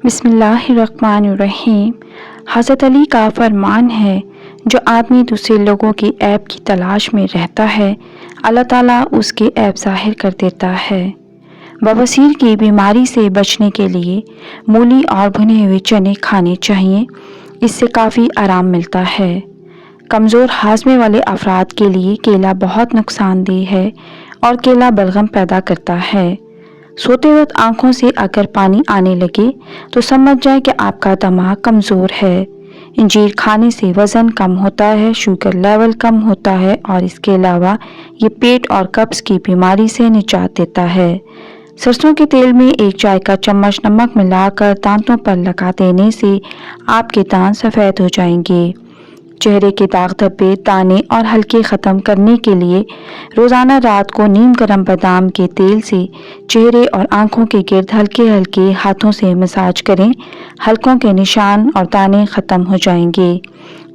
بسم اللہ الرحمن الرحیم۔ حضرت علی کا فرمان ہے، جو آدمی دوسرے لوگوں کی عیب کی تلاش میں رہتا ہے، اللہ تعالیٰ اس کے عیب ظاہر کر دیتا ہے۔ بواسیر کی بیماری سے بچنے کے لیے مولی اور بھنے ہوئے چنے کھانے چاہیے، اس سے کافی آرام ملتا ہے۔ کمزور ہاضمے والے افراد کے لیے کیلا بہت نقصان دہ ہے اور کیلا بلغم پیدا کرتا ہے۔ سوتے وقت آنکھوں سے اگر پانی آنے لگے تو سمجھ جائے کہ آپ کا دماغ کمزور ہے۔ انجیر کھانے سے وزن کم ہوتا ہے، شوگر لیول کم ہوتا ہے اور اس کے علاوہ یہ پیٹ اور قبض کی بیماری سے نجات دیتا ہے۔ سرسوں کے تیل میں 1 چائے کا چمچ نمک ملا کر دانتوں پر لگا دینے سے آپ کے دانت سفید ہو جائیں گے۔ چہرے کے داغ دھبے، دانے اور حلقے ختم کرنے کے لیے روزانہ رات کو نیم گرم بادام کے تیل سے چہرے اور آنکھوں کے گرد ہلکے ہلکے ہاتھوں سے مساج کریں، حلقوں کے نشان اور دانے ختم ہو جائیں گے۔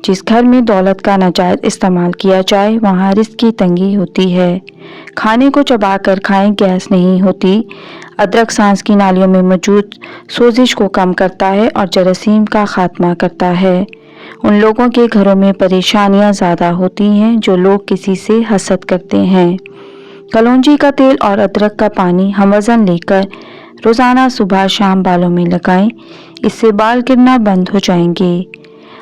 جس گھر میں دولت کا ناجائز استعمال کیا جائے وہاں رزق کی تنگی ہوتی ہے۔ کھانے کو چبا کر کھائیں، گیس نہیں ہوتی۔ ادرک سانس کی نالیوں میں موجود سوزش کو کم کرتا ہے اور جراثیم کا خاتمہ کرتا ہے۔ ان لوگوں کے گھروں میں پریشانیاں زیادہ ہوتی ہیں جو لوگ کسی سے حسد کرتے ہیں۔ کلونجی کا تیل اور ادرک کا پانی ہم وزن لے کر روزانہ صبح شام بالوں میں لگائیں، اس سے بال گرنا بند ہو جائیں گے۔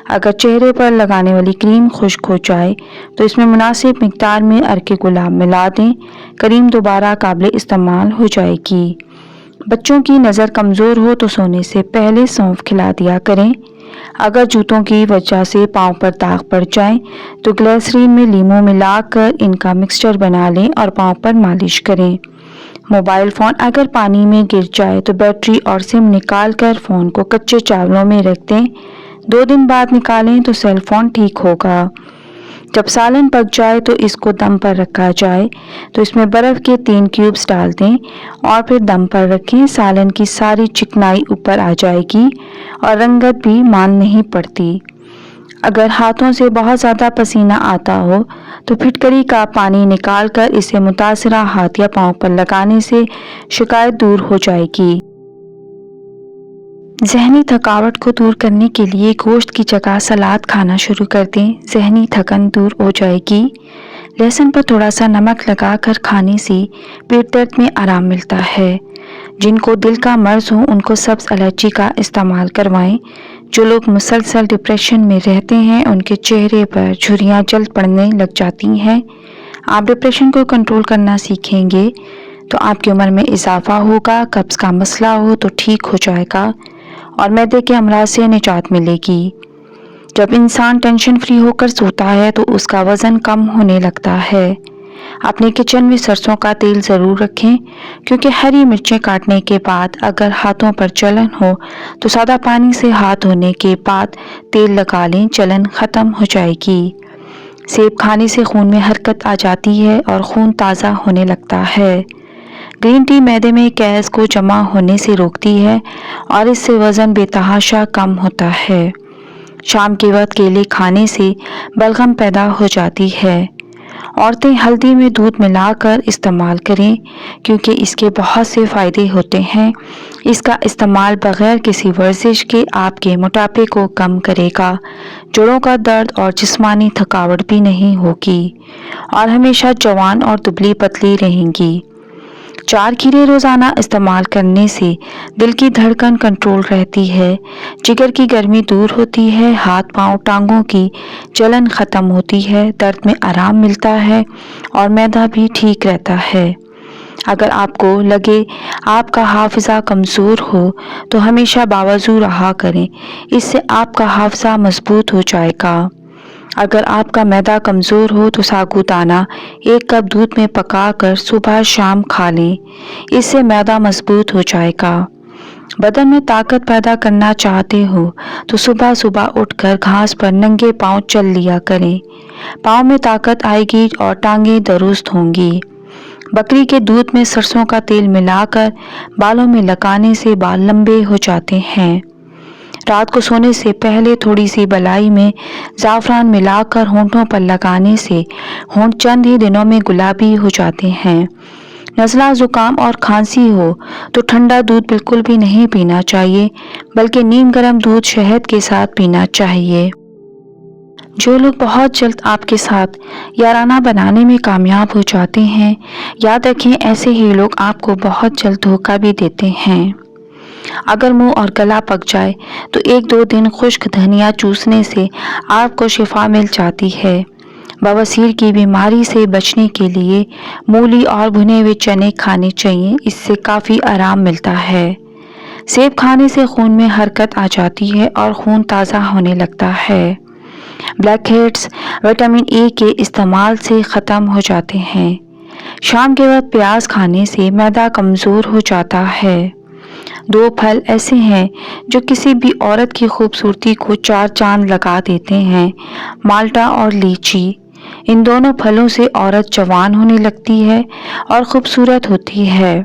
اگر چہرے پر لگانے والی کریم خشک ہو جائے تو اس میں مناسب مقدار میں عرق گلاب ملا دیں، کریم دوبارہ قابل استعمال ہو جائے گی۔ بچوں کی نظر کمزور ہو تو سونے سے پہلے سونف کھلا دیا کریں۔ اگر جوتوں کی وجہ سے پاؤں پر داغ پڑ جائیں تو گلیسرین میں لیموں ملا کر ان کا مکسچر بنا لیں اور پاؤں پر مالش کریں۔ موبائل فون اگر پانی میں گر جائے تو بیٹری اور سم نکال کر فون کو کچے چاولوں میں رکھ دیں، 2 دن بعد نکالیں تو سیل فون ٹھیک ہوگا۔ جب سالن پک جائے تو اس کو دم پر رکھا جائے تو اس میں برف کے 3 کیوبز ڈال دیں اور پھر دم پر رکھیں۔ سالن کی ساری چکنائی اوپر آ جائے گی اور رنگت بھی مان نہیں پڑتی۔ اگر ہاتھوں سے بہت زیادہ پسینہ آتا ہو تو پھٹکری کا پانی نکال کر اسے متاثرہ ہاتھ یا پاؤں پر لگانے سے شکایت دور ہو جائے گی۔ ذہنی تھکاوٹ کو دور کرنے کے لیے گوشت کی جگہ سلاد کھانا شروع کر دیں، ذہنی تھکن دور ہو جائے گی۔ لہسن پر تھوڑا سا نمک لگا کر کھانے سے پیٹ درد میں آرام ملتا ہے۔ جن کو دل کا مرض ہو ان کو سبز الائچی کا استعمال کروائیں۔ جو لوگ مسلسل ڈپریشن میں رہتے ہیں ان کے چہرے پر جھریاں جلد پڑنے لگ جاتی ہیں۔ آپ ڈپریشن کو کنٹرول کرنا سیکھیں گے تو آپ کی عمر میں اضافہ ہوگا، قبض کا مسئلہ ہو تو ٹھیک ہو جائے گا اور معدے کے امراض سے نجات ملے گی۔ جب انسان ٹینشن فری ہو کر سوتا ہے تو اس کا وزن کم ہونے لگتا ہے۔ اپنے کچن میں سرسوں کا تیل ضرور رکھیں، کیونکہ ہری مرچیں کاٹنے کے بعد اگر ہاتھوں پر جلن ہو تو سادہ پانی سے ہاتھ دھونے کے بعد تیل لگا لیں، جلن ختم ہو جائے گی۔ سیب کھانے سے خون میں حرکت آ جاتی ہے اور خون تازہ ہونے لگتا ہے۔ گرین ٹی معدے میں گیس کو جمع ہونے سے روکتی ہے اور اس سے وزن بے تحاشا کم ہوتا ہے۔ شام کے وقت کیلے کھانے سے بلغم پیدا ہو جاتی ہے۔ عورتیں ہلدی میں دودھ ملا کر استعمال کریں، کیونکہ اس کے بہت سے فائدے ہوتے ہیں۔ اس کا استعمال بغیر کسی ورزش کے آپ کے موٹاپے کو کم کرے گا، جوڑوں کا درد اور جسمانی تھکاوٹ بھی نہیں ہوگی اور ہمیشہ جوان اور دبلی پتلی رہیں گی۔ 4 کھیرے روزانہ استعمال کرنے سے دل کی دھڑکن کنٹرول رہتی ہے، جگر کی گرمی دور ہوتی ہے، ہاتھ پاؤں ٹانگوں کی جلن ختم ہوتی ہے، درد میں آرام ملتا ہے اور معدہ بھی ٹھیک رہتا ہے۔ اگر آپ کو لگے آپ کا حافظہ کمزور ہو تو ہمیشہ باوضو رہا کریں، اس سے آپ کا حافظہ مضبوط ہو جائے گا۔ اگر آپ کا معدہ کمزور ہو تو ساگو دانہ 1 کپ دودھ میں پکا کر صبح شام کھا لیں، اس سے معدہ مضبوط ہو جائے گا۔ بدن میں طاقت پیدا کرنا چاہتے ہو تو صبح صبح اٹھ کر گھاس پر ننگے پاؤں چل لیا کریں، پاؤں میں طاقت آئے گی اور ٹانگیں درست ہوں گی۔ بکری کے دودھ میں سرسوں کا تیل ملا کر بالوں میں لگانے سے بال لمبے ہو جاتے ہیں۔ رات کو سونے سے پہلے تھوڑی سی بلائی میں زعفران ملا کر ہونٹوں پر لگانے سے ہونٹ چند ہی دنوں میں گلابی ہو جاتے ہیں۔ نزلہ زکام اور کھانسی ہو تو ٹھنڈا دودھ بالکل بھی نہیں پینا چاہیے، بلکہ نیم گرم دودھ شہد کے ساتھ پینا چاہیے۔ جو لوگ بہت جلد آپ کے ساتھ یارانہ بنانے میں کامیاب ہو جاتے ہیں، یاد رکھیں ایسے ہی لوگ آپ کو بہت جلد دھوکہ بھی دیتے ہیں۔ اگر منہ اور گلا پک جائے تو 1-2 دن خشک دھنیا چوسنے سے آپ کو شفا مل جاتی ہے۔ بواسیر کی بیماری سے بچنے کے لیے مولی اور بھنے ہوئے چنے کھانے چاہیے، اس سے کافی آرام ملتا ہے۔ سیب کھانے سے خون میں حرکت آ جاتی ہے اور خون تازہ ہونے لگتا ہے۔ بلیک ہیڈز وٹامن اے کے استعمال سے ختم ہو جاتے ہیں۔ شام کے وقت پیاز کھانے سے معدہ کمزور ہو جاتا ہے۔ 2 پھل ایسے ہیں جو کسی بھی عورت کی خوبصورتی کو 4 چاند لگا دیتے ہیں، مالٹا اور لیچی۔ ان دونوں پھلوں سے عورت جوان ہونے لگتی ہے اور خوبصورت ہوتی ہے۔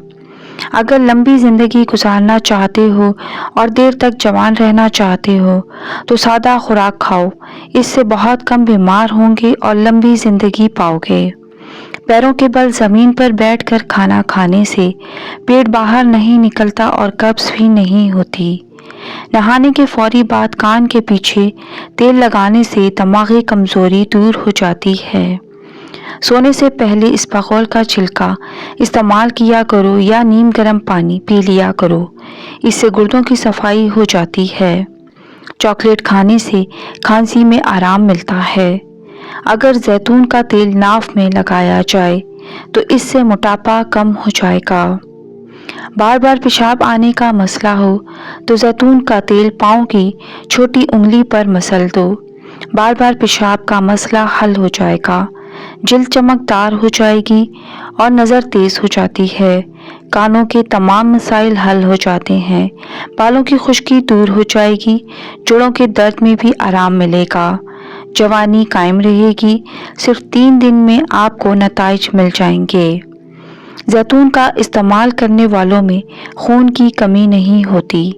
اگر لمبی زندگی گزارنا چاہتے ہو اور دیر تک جوان رہنا چاہتے ہو تو سادہ خوراک کھاؤ، اس سے بہت کم بیمار ہوں گے اور لمبی زندگی پاؤ گے۔ پیروں کے بل زمین پر بیٹھ کر کھانا کھانے سے پیٹ باہر نہیں نکلتا اور قبض بھی نہیں ہوتی۔ نہانے کے فوری بعد کان کے پیچھے تیل لگانے سے دماغی کمزوری دور ہو جاتی ہے۔ سونے سے پہلے اسپغول کا چھلکا استعمال کیا کرو یا نیم گرم پانی پی لیا کرو، اس سے گردوں کی صفائی ہو جاتی ہے۔ چاکلیٹ کھانے سے کھانسی میں آرام ملتا ہے۔ اگر زیتون کا تیل ناف میں لگایا جائے تو اس سے موٹاپا کم ہو جائے گا۔ بار بار پیشاب آنے کا مسئلہ ہو تو زیتون کا تیل پاؤں کی چھوٹی انگلی پر مسل دو، بار بار پیشاب کا مسئلہ حل ہو جائے گا۔ جلد چمکدار ہو جائے گی اور نظر تیز ہو جاتی ہے۔ کانوں کے تمام مسائل حل ہو جاتے ہیں۔ بالوں کی خشکی دور ہو جائے گی، جوڑوں کے درد میں بھی آرام ملے گا۔ جوانی قائم رہے گی، صرف 3 دن میں آپ کو نتائج مل جائیں گے۔ زیتون کا استعمال کرنے والوں میں خون کی کمی نہیں ہوتی۔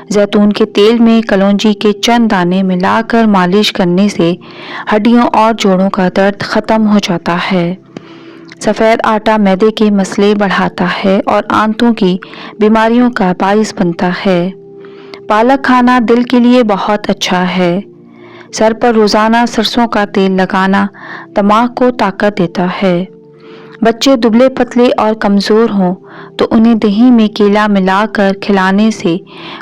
زیتون کے تیل میں کلونجی کے چند دانے ملا کر مالش کرنے سے ہڈیوں اور جوڑوں کا درد ختم ہو جاتا ہے۔ سفید آٹا معدے کے مسئلے بڑھاتا ہے اور آنتوں کی بیماریوں کا باعث بنتا ہے۔ پالک کھانا دل کے لیے بہت اچھا ہے۔ سر پر روزانہ سرسوں کا تیل لگانا دماغ کو طاقت دیتا ہے۔ بچے دبلے پتلے اور کمزور ہوں تو انہیں دہی میں کیلا ملا کر کھلانے سے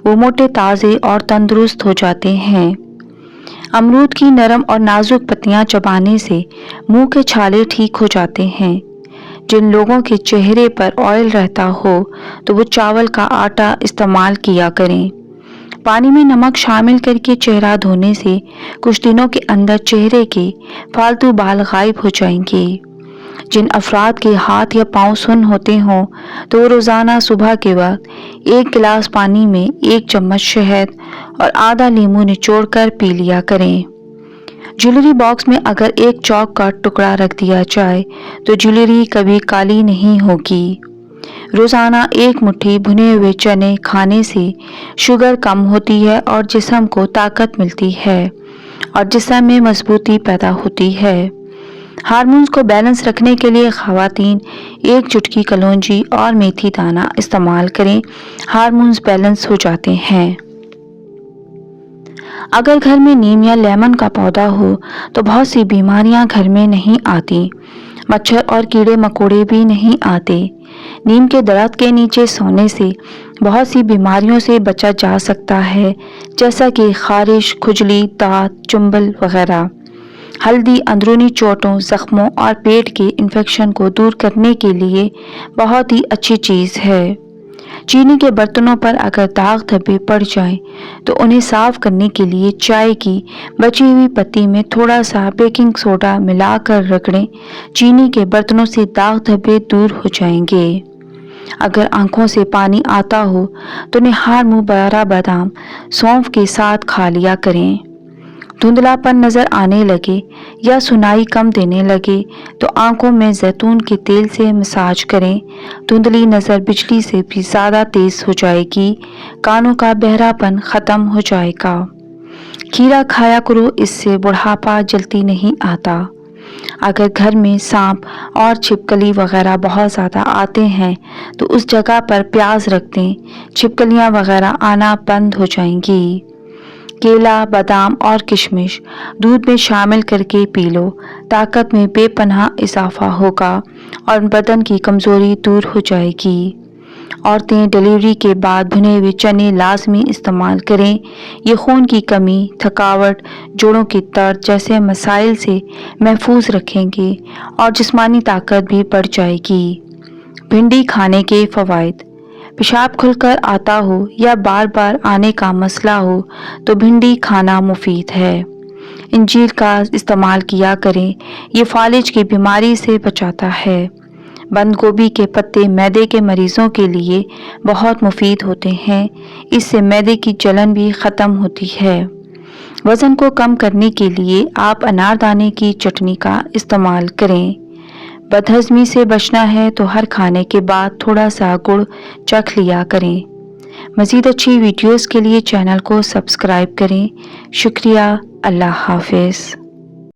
وہ موٹے تازے اور تندرست ہو جاتے ہیں۔ امرود کی نرم اور نازک پتیاں چبانے سے منہ کے چھالے ٹھیک ہو جاتے ہیں۔ جن لوگوں کے چہرے پر آئل رہتا ہو تو وہ چاول کا آٹا استعمال کیا کریں۔ پانی میں نمک شامل کر کے چہرہ دھونے سے کچھ دنوں کے اندر چہرے کے فالتو بال غائب ہو جائیں گے۔ جن افراد کے ہاتھ یا پاؤں سن ہوتے ہوں تو وہ روزانہ صبح کے وقت 1 گلاس پانی میں 1 چمچ شہد اور آدھا لیمو نچوڑ کر پی لیا کریں۔ جویلری باکس میں اگر ایک چاک کا ٹکڑا رکھ دیا جائے تو جویلری کبھی کالی نہیں ہوگی۔ روزانہ 1 مٹھی بھنے ہوئے چنے کھانے سے شوگر کم ہوتی ہے اور جسم کو طاقت ملتی ہے اور جسم میں مضبوطی پیدا ہوتی ہے۔ ہارمونز کو بیلنس رکھنے کے لیے خواتین 1 چٹکی کلونجی اور میتھی دانہ استعمال کریں، ہارمونز بیلنس ہو جاتے ہیں۔ اگر گھر میں نیم یا لیمن کا پودا ہو تو بہت سی بیماریاں گھر میں نہیں آتی، مچھر اور کیڑے مکوڑے بھی نہیں آتے۔ نیم کے درخت کے نیچے سونے سے بہت سی بیماریوں سے بچا جا سکتا ہے، جیسا کہ خارش، کھجلی، دانت چنبل وغیرہ۔ ہلدی اندرونی چوٹوں، زخموں اور پیٹ کے انفیکشن کو دور کرنے کے لیے بہت ہی اچھی چیز ہے۔ چینی کے برتنوں پر اگر داغ دھبے پڑ جائیں تو انہیں صاف کرنے کے لیے چائے کی بچی ہوئی پتی میں تھوڑا سا بیکنگ سوڈا ملا کر رگڑیں، چینی کے برتنوں سے داغ دھبے دور ہو جائیں گے۔ اگر آنکھوں سے پانی آتا ہو تو نہار منہ بارہ بادام سونف کے ساتھ کھا لیا کریں۔ دھندلا پن نظر آنے لگے یا سنائی کم دینے لگے تو آنکھوں میں زیتون کے تیل سے مساج کریں، دھندلی نظر بجلی سے بھی زیادہ تیز ہو جائے گی، کانوں کا بہرا پن ختم ہو جائے گا۔ کھیرا کھایا کرو، اس سے بڑھاپا جلدی نہیں آتا۔ اگر گھر میں سانپ اور چھپکلی وغیرہ بہت زیادہ آتے ہیں تو اس جگہ پر پیاز رکھ دیں، چھپکلیاں وغیرہ آنا بند ہو جائیں گی۔ کیلا، بادام اور کشمش دودھ میں شامل کر کے پی لو، طاقت میں بے پناہ اضافہ ہوگا اور بدن کی کمزوری دور ہو جائے گی۔ عورتیں ڈیلیوری کے بعد بھنے ہوئے چنے لازمی استعمال کریں، یہ خون کی کمی، تھکاوٹ، جوڑوں کی درد جیسے مسائل سے محفوظ رکھیں گے اور جسمانی طاقت بھی بڑھ جائے گی۔ بھنڈی کھانے کے فوائد۔ پیشاب کھل کر آتا ہو یا بار بار آنے کا مسئلہ ہو تو بھنڈی کھانا مفید ہے۔ انجیر کا استعمال کیا کریں، یہ فالج کی بیماری سے بچاتا ہے۔ بند گوبھی کے پتے معدے کے مریضوں کے لیے بہت مفید ہوتے ہیں، اس سے معدے کی جلن بھی ختم ہوتی ہے۔ وزن کو کم کرنے کے لیے آپ اناردانے کی چٹنی کا استعمال کریں۔ بدہضمی سے بچنا ہے تو ہر کھانے کے بعد تھوڑا سا گڑ چکھ لیا کریں۔ مزید اچھی ویڈیوز کے لیے چینل کو سبسکرائب کریں۔ شکریہ۔ اللہ حافظ۔